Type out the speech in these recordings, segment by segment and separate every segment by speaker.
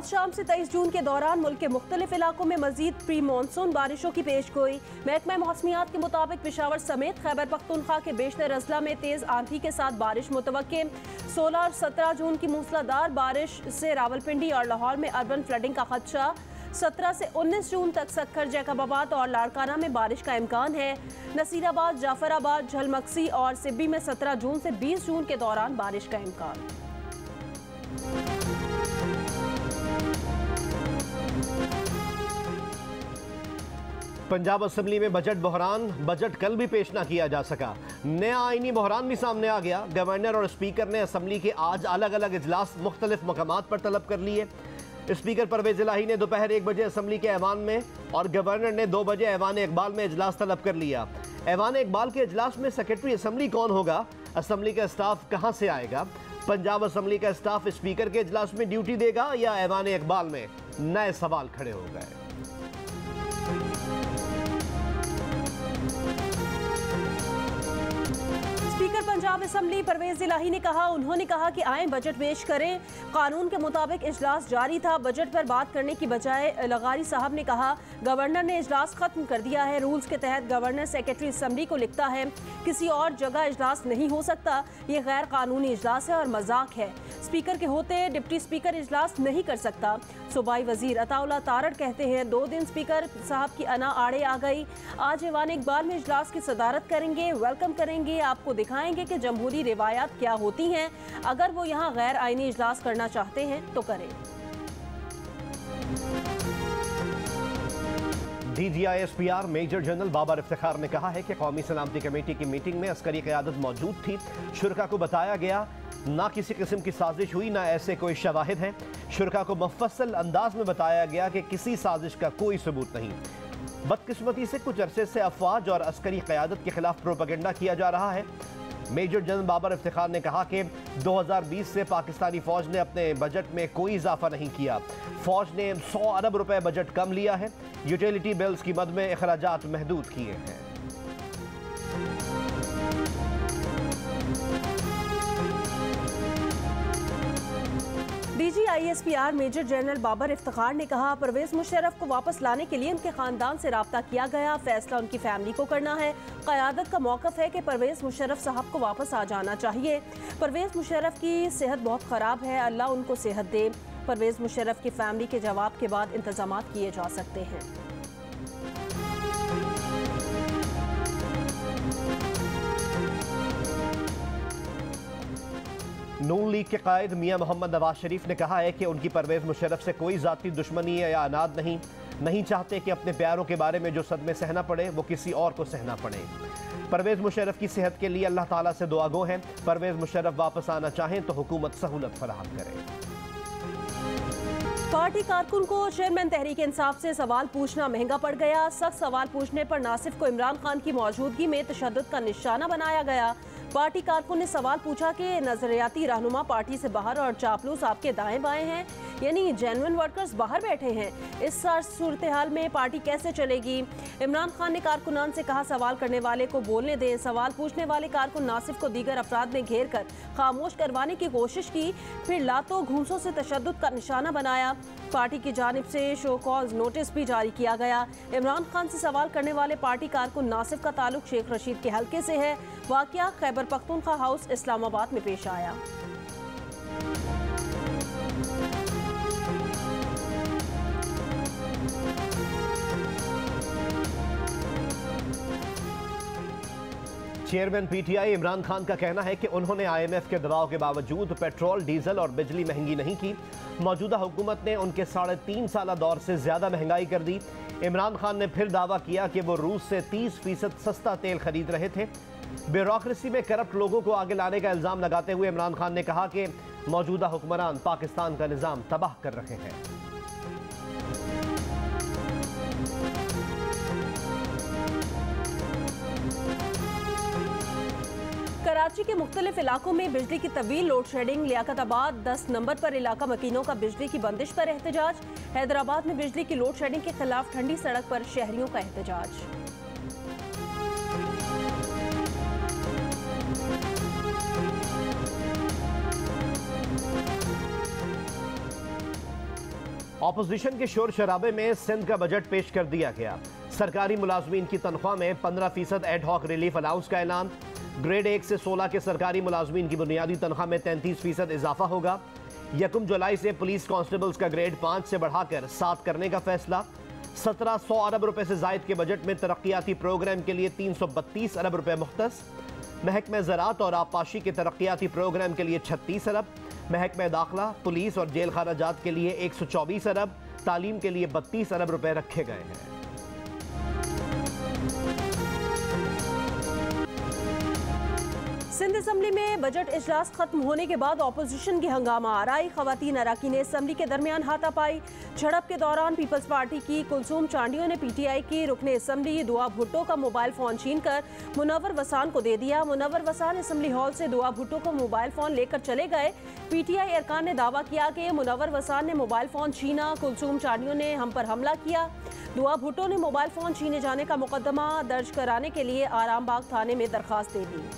Speaker 1: आज शाम से 23 जून के दौरान मुल्क के मुख्तलिफ इलाकों में मजीद प्री मानसून बारिशों की पेशगोई। महकमा मौसमियात के मुताबिक पेशावर समेत खैबर पख्तूनख्वा के बेशतर अजला में तेज आंधी के साथ बारिश मुतवक्के। 16 और 17 जून की मूसलाधार बारिश से रावलपिंडी और लाहौर में अर्बन फ्लडिंग का खदशा। 17 से 19 जून तक सक्खर, जैकबाबाद और लाड़काना में बारिश का इम्कान है। नसीराबाद, जाफराबाद, झलमक्सी और सिब्बी में 17 जून से 20 जून के दौरान बारिश का इम्कान।
Speaker 2: पंजाब असेंबली में बजट बहरान, बजट कल भी पेश ना किया जा सका। नया आईनी बहरान भी सामने आ गया। गवर्नर और स्पीकर ने असेंबली के आज अलग अलग इजलास मुख्तलिफ मकामात पर तलब कर लिए। स्पीकर परवेज इलाही ने दोपहर 1 बजे असेंबली के ऐवान में और गवर्नर ने 2 बजे ऐवान इकबाल में इजलास तलब कर लिया। ऐवान इकबाल के इजलास में सेक्रेटरी असेंबली कौन होगा, असेंबली का स्टाफ कहां से आएगा, पंजाब असेंबली का स्टाफ स्पीकर के इजलास में ड्यूटी देगा या ऐवान इकबाल में, नए सवाल खड़े हो गए।
Speaker 1: स्पीकर पंजाब असेंबली परवेज इलाही ने कहा, उन्होंने कहा कि आए बजट पेश करें। कानून के मुताबिक इजलास जारी था, बजट पर बात करने की बजाय लगारी साहब ने कहा गवर्नर ने इजलास खत्म कर दिया है। रूल्स के तहत गवर्नर सेक्रेटरी असेंबली को लिखता है, किसी और जगह इजलास नहीं हो सकता। ये गैर कानूनी इजलास है और मजाक है। स्पीकर के होते डिप्टी स्पीकर इजलास नहीं कर सकता। सूबाई वजीर अताउल्लाह तारड़ कहते हैं 2 दिन स्पीकर साहब की अना आड़े आ गई। आज ऐवान इकबाल में इजलास की सदारत करेंगे, वेलकम करेंगे, आपको दिखाएंगे कि जमहूरी रिवायात क्या होती हैं। अगर वो यहाँ गैर आईनी इजलास करना चाहते हैं तो करें।
Speaker 2: DGISPR major general Babar Iftikhar ने कहा है कि कौमी सलामती कमेटी की मीटिंग में अस्करी क़यादत मौजूद थी। शुरका को बताया गया ना किसी किस्म की साजिश हुई, ना ऐसे कोई शवाहिद हैं। शुरका को मुफस्सल अंदाज में बताया गया कि किसी साजिश का कोई सबूत नहीं। बदकिस्मती से कुछ अरसे से अफवाज और अस्करी क़यादत के खिलाफ प्रोपेगेंडा किया जा रहा है। मेजर जनरल बाबर इफ्तिखार ने कहा कि 2020 से पाकिस्तानी फ़ौज ने अपने बजट में कोई इजाफा नहीं किया। फ़ौज ने 100 अरब रुपए बजट कम लिया है। यूटिलिटी बिल्स की मद में अखराजात महदूद किए हैं।
Speaker 1: DGISPR major general Babar Iftikhar ने कहा परवेज मुशर्रफ को वापस लाने के लिए उनके खानदान से राब्ता किया गया। फैसला उनकी फैमिली को करना है। क़यादत का मौक़िफ़ है कि परवेज मुशर्रफ साहब को वापस आ जाना चाहिए। परवेज मुशर्रफ की सेहत बहुत ख़राब है, अल्लाह उनको सेहत दे। परवेज मुशर्रफ की फैमिली के जवाब के बाद इंतजाम किए जा सकते हैं।
Speaker 2: नून लीग के कायद मियां मोहम्मद नवाज शरीफ ने कहा है कि उनकी परवेज मुशर्रफ से कोई ज़ाती दुश्मनी है या अनाद नहीं चाहते कि अपने प्यारों के बारे में जो सदमे सहना पड़े वो किसी और को सहना पड़े। परवेज मुशर्रफ की सेहत के लिए अल्लाह ताला से दुआ गो हैं। परवेज मुशर्रफ वापस आना चाहें तो हुकूमत सहूलत फराहम करे।
Speaker 1: पार्टी कारकुन को चेयरमैन तहरीक इंसाफ से सवाल पूछना महंगा पड़ गया। सख्त सवाल पूछने पर नासिफ को इमरान खान की मौजूदगी में तशद्दुद का निशाना बनाया गया। पार्टी कारकुन ने सवाल पूछा कि नजरियाती रहनुमा पार्टी से बाहर और चापलूस आपके दाएं बाएं हैं, यानी जेन्युइन वर्कर्स बाहर बैठे हैं। इस सूरत हाल में पार्टी कैसे चलेगी? इमरान खान ने कारकुनान से कहा सवाल करने वाले को बोलने दें। सवाल पूछने वाले कारकुन नासिफ को दीगर अफराद ने घेर कर खामोश करवाने की कोशिश की, फिर लातों घूंसों से तशद्दुद का निशाना बनाया। पार्टी की जानिब से शो कॉज नोटिस भी जारी किया गया। इमरान खान से सवाल करने वाले पार्टी कारकुन नासिफ का ताल्लुक शेख रशीद के हल्के से है। वाक़या खैबर पख्तूनख्वा हाउस इस्लामाबाद में पेश आया।
Speaker 2: चेयरमैन पीटीआई इमरान खान का कहना है कि उन्होंने IMF के दबाव के बावजूद पेट्रोल, डीजल और बिजली महंगी नहीं की। मौजूदा हुकूमत ने उनके 3.5 साला दौर से ज़्यादा महंगाई कर दी। इमरान खान ने फिर दावा किया कि वो रूस से 30% सस्ता तेल खरीद रहे थे। ब्यूरोक्रेसी में करप्ट लोगों को आगे लाने का इल्ज़ाम लगाते हुए इमरान खान ने कहा कि मौजूदा हुक्मरान पाकिस्तान का निज़ाम तबाह कर रहे हैं।
Speaker 1: कराची के मुख्तलिफ इलाकों में बिजली की तवील लोड शेडिंग। लियाकताबाद 10 नंबर पर इलाका मकीनों का बिजली की बंदिश पर एहतजाज। हैदराबाद में बिजली की लोड शेडिंग के खिलाफ ठंडी सड़क पर शहरियों का एहतजाज।
Speaker 2: ऑपोजिशन के शोर शराबे में सिंध का बजट पेश कर दिया गया। सरकारी मुलाजमीन की तनख्वाह में 15% एड हॉक रिलीफ अलाउंस का ऐलान। ग्रेड 1 से 16 के सरकारी मुलाजमीन की बुनियादी तनख्वाह में 33% इजाफा होगा। 1 जुलाई से पुलिस कांस्टेबल्स का ग्रेड 5 से बढ़ाकर 7 करने का फैसला। 1700 अरब रुपए से जायद के बजट में तरक्याती प्रोग्राम के लिए 332 अरब रुपए मुख्तस। महकमे ज़राअत और आबपाशी के तरक्याती प्रोग्राम के लिए 36 अरब। महकमे दाखिला, पुलिस और जेल खराजात के लिए 124 अरब। तालीम के लिए 32 अरब रुपए रखे गए हैं।
Speaker 1: सिंध असेंबली में बजट इजलास खत्म होने के बाद ऑपोजिशन की हंगामा आराई। खवातीन अराकीन असेंबली के दरमियान हाथापाई। झड़प के दौरान पीपल्स पार्टी की कुलसूम चांडियों ने पीटीआई की रुकने असेंबली दुआ भुट्टो का मोबाइल फोन छीनकर मुनव्वर वसान को दे दिया। मुनव्वर वसान असेंबली हॉल से दुआ भुट्टो को मोबाइल फोन लेकर चले गए। पीटीआई अरकान ने दावा किया कि मुनव्वर वसान ने मोबाइल फोन छीना, कुलसूम चांडियों ने हम पर हमला किया। दुआ भुट्टो ने मोबाइल फोन छीने जाने का मुकदमा दर्ज कराने के लिए आरामबाग थाने में दरखास्त दे दी।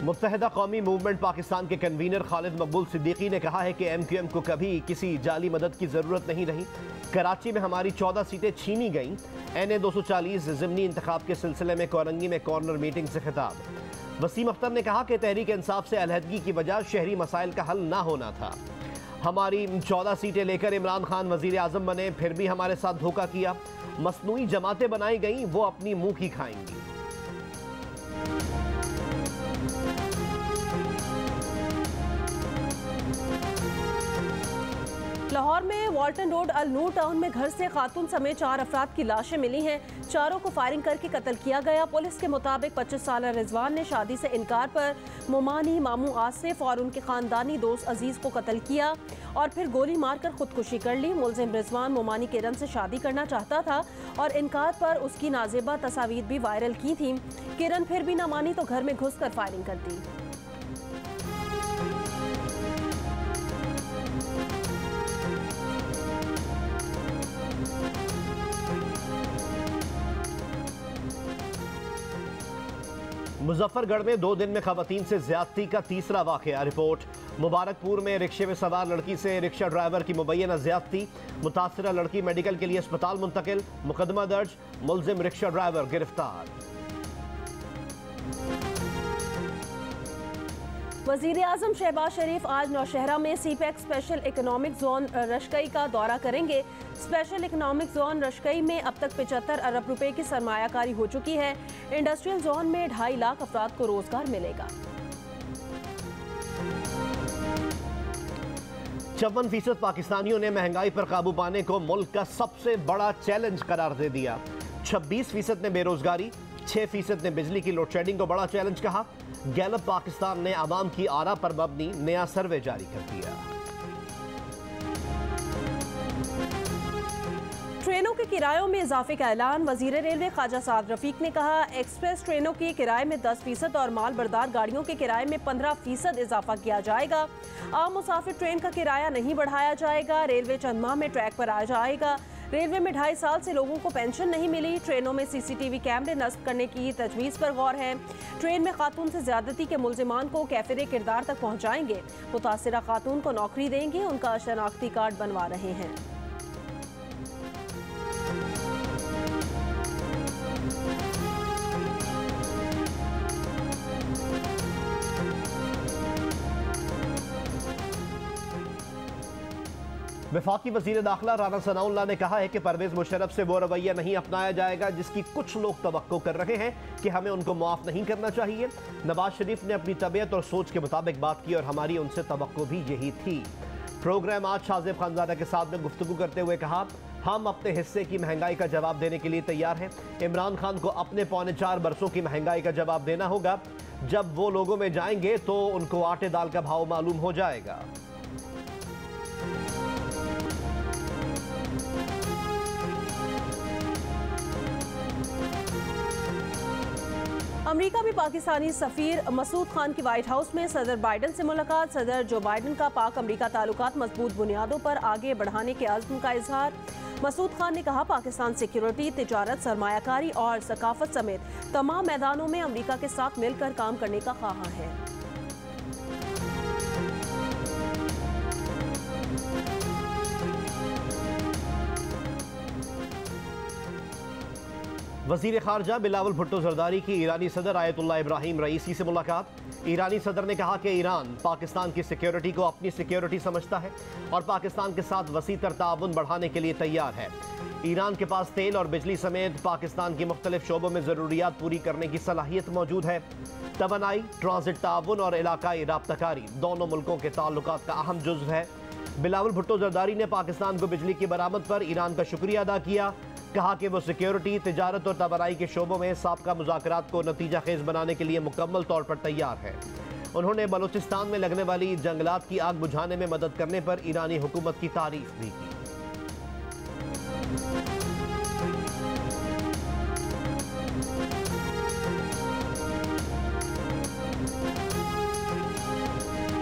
Speaker 2: मुत्तहिदा कौमी मूवमेंट पाकिस्तान के कन्वीनर खालिद मकबूल सिद्दीकी ने कहा है कि MQM को कभी किसी जाली मदद की ज़रूरत नहीं रही। कराची में हमारी 14 सीटें छीनी गईं। NA 240 ज़िमनी इंतखाब के सिलसिले में कोरंगी में कॉर्नर मीटिंग से खिताब। वसीम अख्तर ने कहा कि तहरीक इंसाफ से अलहदगी की वजह शहरी मसाइल का हल ना होना था। हमारी 14 सीटें लेकर इमरान खान वज़ीर आज़म बने, फिर भी हमारे साथ धोखा किया। मसनूई जमातें बनाई गईं, वो अपनी मुँह की खाएंगी।
Speaker 1: लाहौर में वाल्टन रोड अल नूर टाउन में घर से खातून समेत 4 अफराद की लाशें मिली हैं। चारों को फायरिंग करके कत्ल किया गया। पुलिस के मुताबिक 25 साल रिजवान ने शादी से इनकार पर मोमानी मामू आसिफ और उनके खानदानी दोस्त अजीज को कत्ल किया और फिर गोली मारकर खुदकुशी कर ली। मुलजिम रिजवान मोमानी किरण से शादी करना चाहता था और इनकार पर उसकी नाजेबा तस्वीर भी वायरल की थी। किरण फिर भी न मानी तो घर में घुसकर फायरिंग कर दी।
Speaker 2: मुजफ्फरगढ़ में 2 दिन में खवातीन से ज्यादती का तीसरा वाकया। रिपोर्ट मुबारकपुर में रिक्शे में सवार लड़की से रिक्शा ड्राइवर की मुबैना ज्यादती। मुतासरा लड़की मेडिकल के लिए अस्पताल मुंतकिल। मुकदमा दर्ज। मुलजिम रिक्शा ड्राइवर गिरफ्तार।
Speaker 1: वज़ीर आज़म शहबाज शरीफ आज नौशहरा में CPEC स्पेशल इकोनॉमिक जोन रशकई का दौरा करेंगे। स्पेशल इकोनॉमिक जोन रशकई में अब तक 75 अरब रुपए की सरमायाकारी हो चुकी है। इंडस्ट्रियल जोन में 2.5 लाख अफराद को रोजगार मिलेगा।
Speaker 2: 54% पाकिस्तानियों ने महंगाई पर काबू पाने को मुल्क का सबसे बड़ा चैलेंज करार दे दिया। 26% ने बेरोजगारी, 6% ने बिजली की लोड शेडिंग को बड़ा चैलेंज कहा। गैलप पाकिस्तान ने आवाम की आरा पर मबनी नया सर्वे जारी कर दिया।
Speaker 1: ट्रेनों के किरायों में इजाफे का ऐलान। वजीर रेलवे ख्वाजा साद रफीक ने कहा, एक्सप्रेस ट्रेनों के किराए में 10% और माल बरदार गाड़ियों के किराए में 15% इजाफा किया जाएगा। आम मुसाफिर ट्रेन का किराया नहीं बढ़ाया जाएगा। रेलवे चंद माह में ट्रैक पर आ जाएगा। रेलवे में 2.5 साल से लोगों को पेंशन नहीं मिली। ट्रेनों में CCTV कैमरे नस्ब करने की तजवीज़ पर गौर है। ट्रेन में खातून से ज्यादती के मुलजिमान को कैफिर किरदार तक पहुँचाएंगे। मुतासिरा खातून को नौकरी देंगे। उनका शनाख्ती कार्ड बनवा रहे हैं।
Speaker 2: वफाकी वजीर दाखिला राना सनाउल्लाह ने कहा है कि परवेज मुशर्रफ से वो रवैया नहीं अपनाया जाएगा जिसकी कुछ लोग तवक्को कर रहे हैं कि हमें उनको माफ नहीं करना चाहिए। नवाज शरीफ ने अपनी तबीयत और सोच के मुताबिक बात की और हमारी उनसे तवक्को भी यही थी। प्रोग्राम आज शाहजेब खानजादा के साथ में गुफ्तगू करते हुए कहा, हम अपने हिस्से की महंगाई का जवाब देने के लिए तैयार हैं। इमरान खान को अपने 4.25 बरसों की महंगाई का जवाब देना होगा। जब वो लोगों में जाएंगे तो उनको आटे दाल का भाव मालूम हो जाएगा।
Speaker 1: अमेरिका में पाकिस्तानी सफीर मसूद खान की व्हाइट हाउस में सदर बाइडन से मुलाकात। सदर जो बाइडन का पाक अमेरिका ताल्लुकात मजबूत बुनियादों पर आगे बढ़ाने के अज़्म का इजहार। मसूद खान ने कहा, पाकिस्तान सिक्योरिटी, तिजारत, सरमायाकारी और सकाफत समेत तमाम मैदानों में अमेरिका के साथ मिलकर काम करने का ख्वाह है।
Speaker 2: वज़ीर ख़ारजा बिलावल भुट्टो ज़रदारी की ईरानी सदर आयतुल्लाह इब्राहिम रईसी से मुलाकात। ईरानी सदर ने कहा कि ईरान पाकिस्तान की सिक्योरिटी को अपनी सिक्योरिटी समझता है और पाकिस्तान के साथ वसी तर ताउन बढ़ाने के लिए तैयार है। ईरान के पास तेल और बिजली समेत पाकिस्तान की मुख्तलिफ शोबों में ज़रूरियात पूरी करने की सलाहियत मौजूद है। तवानाई, ट्रांजिट ताउन और इलाकाई राब्ताकारी दोनों मुल्कों के ताल्लुकात का अहम जुज़्व है। बिलावल भुट्टो ज़रदारी ने पाकिस्तान को बिजली की बरामद पर ईरान का शुक्रिया अदा किया। कहा कि वो सिक्योरिटी, तिजारत और तवानाई के शोबों में साबका मुज़ाकरात को नतीजा खेज बनाने के लिए मुकम्मल तौर पर तैयार है। उन्होंने बलूचिस्तान में लगने वाली जंगलात की आग बुझाने में मदद करने पर ईरानी हुकूमत की तारीफ भी की।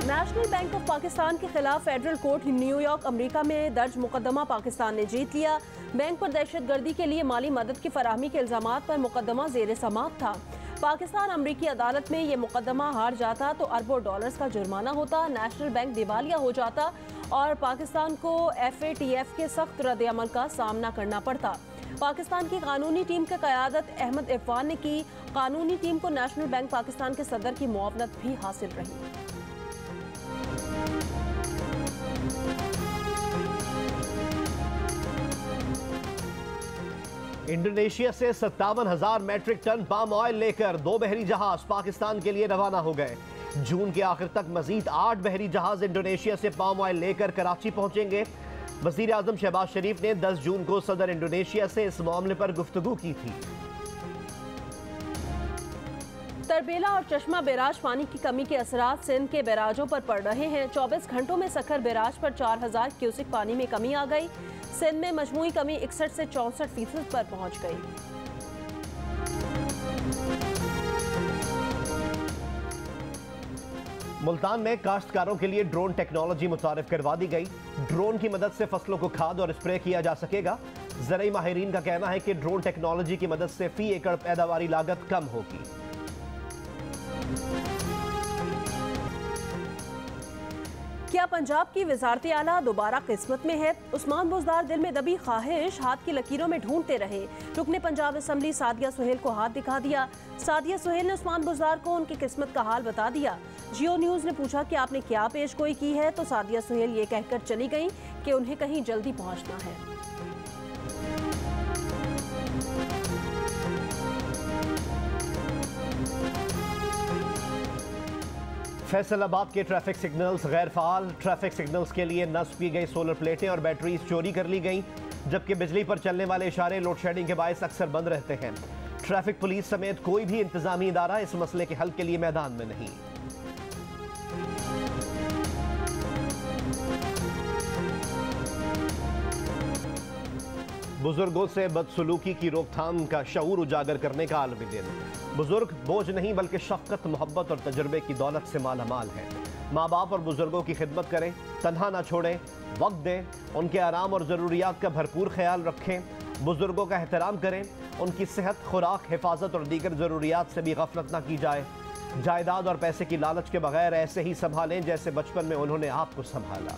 Speaker 1: नेशनल बैंक ऑफ पाकिस्तान के खिलाफ फेडरल कोर्ट न्यूयॉर्क अमेरिका में दर्ज मुकदमा पाकिस्तान ने जीत लिया। बैंक पर दहशतगर्दी के लिए माली मदद की फराहमी के इल्जामात पर मुकदमा जेर समाअत था। पाकिस्तान अमरीकी अदालत में ये मुकदमा हार जाता तो अरबों डॉलर्स का जुर्माना होता, नेशनल बैंक दिवालिया हो जाता और पाकिस्तान को FATF के सख्त रद्द-ए-अमल का सामना करना पड़ता। पाकिस्तान की कानूनी टीम की क़यादत अहमद इरफान ने की। कानूनी टीम को नेशनल बैंक पाकिस्तान के सदर की मुआवनत भी हासिल रही।
Speaker 2: इंडोनेशिया से 57,000 मैट्रिक टन पाम ऑयल लेकर 2 बहरी जहाज पाकिस्तान के लिए रवाना हो गए। जून के आखिर तक मजीद 8 बहरी जहाज इंडोनेशिया से पाम ऑयल लेकर कराची पहुंचेंगे। वज़ीर आज़म शहबाज शरीफ ने 10 जून को सदर इंडोनेशिया से इस मामले पर गुफ्तगू की थी।
Speaker 1: तरबेला और चश्मा बैराज पानी की कमी के असरात सिंध के बैराजों पर पड़ रहे हैं। 24 घंटों में सखर बैराज पर 4000 क्यूसिक पानी में कमी आ गई। सिंध में मजमूई कमी 61 से 64% पर पहुंच गई।
Speaker 2: मुल्तान में काश्तकारों के लिए ड्रोन टेक्नोलॉजी मुतारिफ करवा दी गई। ड्रोन की मदद से फसलों को खाद और स्प्रे किया जा सकेगा। ज़राई माहिरीन का कहना है कि ड्रोन टेक्नोलॉजी की मदद से फी एकड़ पैदावारी लागत कम होगी।
Speaker 1: क्या पंजाब की वजारत आला दोबारा किस्मत में है? उस्मान बुज़दार दिल में दबी ख्वाहिश हाथ की लकीरों में ढूंढते रहे। रुकने पंजाब असम्बली सादिया सुहेल को हाथ दिखा दिया। सादिया सुहेल ने उस्मान बुज़दार को उनकी किस्मत का हाल बता दिया। जियो न्यूज़ ने पूछा कि आपने क्या पेशगोई की है, तो सादिया सुहेल ये कहकर चली गई कि उन्हें कहीं जल्दी पहुंचना है।
Speaker 2: फैसलाबाद के ट्रैफिक सिग्नल्स गैर फाल। ट्रैफिक सिग्नल्स के लिए नस्ब की गई सोलर प्लेटें और बैटरीज चोरी कर ली गई, जबकि बिजली पर चलने वाले इशारे लोड शेडिंग के बायस अक्सर बंद रहते हैं। ट्रैफिक पुलिस समेत कोई भी इंतजामी इदारा इस मसले के हल के लिए मैदान में नहीं। बुजुर्गों से बदसलूकी की रोकथाम का शऊर उजागर करने का आलमी दिन। बुजुर्ग बोझ नहीं बल्कि शफ़क़त, मोहब्बत और तजुर्बे की दौलत से मालामाल है। माँ बाप और बुजुर्गों की खिदमत करें, तन्हा ना छोड़ें, वक्त दें, उनके आराम और ज़रूरियात का भरपूर ख्याल रखें। बुजुर्गों का एहतराम करें, उनकी सेहत, खुराक, हिफाजत और दीगर ज़रूरियात से भी गफलत ना की जाए। जायदाद और पैसे की लालच के बगैर ऐसे ही संभालें जैसे बचपन में उन्होंने आपको संभाला।